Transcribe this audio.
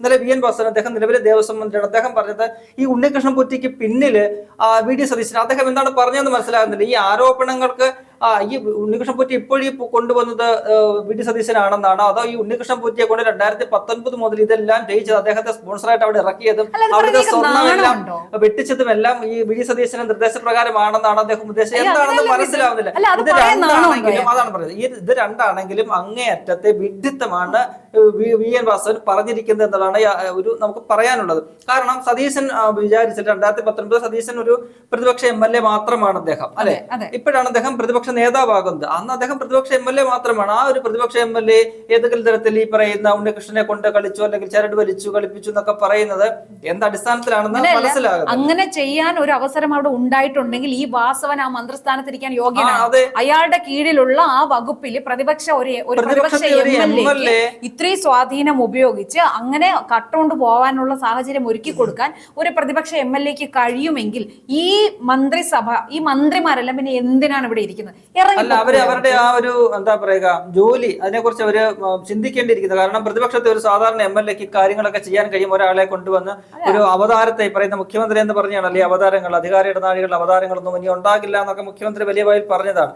ഇന്നലെ V N Vasavan അദ്ദേഹം നിലവിലെ ദേവസ്വം മന്ത്രിയാണ്. അദ്ദേഹം പറഞ്ഞത് ഈ ഉണ്ണികൃഷ്ണൻ പോറ്റിക്ക് പിന്നില് വി ഡി സതീശൻ അദ്ദേഹം എന്താണ് പറഞ്ഞതെന്ന് മനസ്സിലാകുന്നില്ല. ഈ ആരോപണങ്ങൾക്ക് ഈ ഉണ്ണികൃഷ്ണൻ പോറ്റി ഇപ്പോഴും കൊണ്ടുവന്നത് വി ഡി സതീശനാണെന്നാണോ, അതോ ഈ ഉണ്ണികൃഷ്ണൻ പോറ്റിയെ കൊണ്ട് 2019 മുതൽ ഇതെല്ലാം ജയിച്ചത് അദ്ദേഹത്തെ സ്പോൺസറായിട്ട് അവിടെ ഇറക്കിയതും അവിടുത്തെ സ്വർണ്ണമെല്ലാം വെട്ടിച്ചതും എല്ലാം ഈ വി ഡി സതീശന്റെ നിർദ്ദേശപ്രകാരമാണെന്നാണ് അദ്ദേഹം ഉദ്ദേശിച്ചത്. എന്താണെന്ന് മനസ്സിലാവുന്നില്ല. ഇത് രണ്ടാണെങ്കിലും അതാണ് പറയുന്നത്, ഇത് രണ്ടാണെങ്കിലും അങ്ങേയറ്റത്തെ വിഡ്ഢിത്തമാണ് വി എൻ വാസവൻ പറഞ്ഞിരിക്കുന്നത് എന്നതാണ് ഒരു നമുക്ക് പറയാനുള്ളത്. കാരണം സതീശൻ വിചാരിച്ചിട്ട് 2019 സതീശൻ ഒരു പ്രതിപക്ഷ MLA മാത്രമാണ് അദ്ദേഹം, അല്ലെ? ഇപ്പോഴാണ് അദ്ദേഹം പ്രതിപക്ഷ നേതാവാകുന്നത്. അന്ന് അദ്ദേഹം പ്രതിപക്ഷ MLA മാത്രമാണ്. ആ ഒരു പ്രതിപക്ഷ MLA ഏതെങ്കിലും തരത്തിൽ ഈ പറയുന്ന ഉണ്ണികൃഷ്ണനെ കൊണ്ട് കളിച്ചു അല്ലെങ്കിൽ ചരട് വലിച്ചു കളിപ്പിച്ചു എന്നൊക്കെ പറയുന്നത് എന്ത് അടിസ്ഥാനത്തിലാണെന്ന് മനസ്സിലാകും. അങ്ങനെ ചെയ്യാൻ ഒരു അവസരം അവിടെ ഉണ്ടായിട്ടുണ്ടെങ്കിൽ ഈ വാസവൻ ആ മന്ത്രിസ്ഥാനത്തിരിക്കാൻ യോഗ്യനാണ്. അയാളുടെ കീഴിലുള്ള ആ വകുപ്പിൽ പ്രതിപക്ഷ MLA ഇത്രയും സ്വാധീനം ഉപയോഗിച്ച് അങ്ങനെ കട്ടുകൊണ്ട് പോകാനുള്ള സാഹചര്യം ഒരുക്കി കൊടുക്കാൻ ഒരു പ്രതിപക്ഷ MLAക്ക് കഴിയുമെങ്കിൽ ഈ മന്ത്രിസഭ, ഈ മന്ത്രിമാരെല്ലാം പിന്നെ എന്തിനാണ് ഇവിടെ ഇരിക്കുന്നത്? അല്ല, അവരുടെ ആ ഒരു എന്താ പറയുക ജോലി, അതിനെക്കുറിച്ച് അവര് ചിന്തിക്കേണ്ടിയിരിക്കുന്നത്. കാരണം പ്രതിപക്ഷത്തെ ഒരു സാധാരണ MLAക്ക് കാര്യങ്ങളൊക്കെ ചെയ്യാൻ കഴിയും. ഒരാളെ കൊണ്ടുവന്ന് ഒരു അവതാരത്തെ പറയുന്ന മുഖ്യമന്ത്രി എന്ന് പറഞ്ഞാണല്ലേ അവതാരങ്ങൾ, അധികാരിയുടെ നാഴികളുടെ അവതാരങ്ങളൊന്നും ഇനി ഉണ്ടാകില്ല എന്നൊക്കെ മുഖ്യമന്ത്രി വലിയ വായിൽ പറഞ്ഞതാണ്.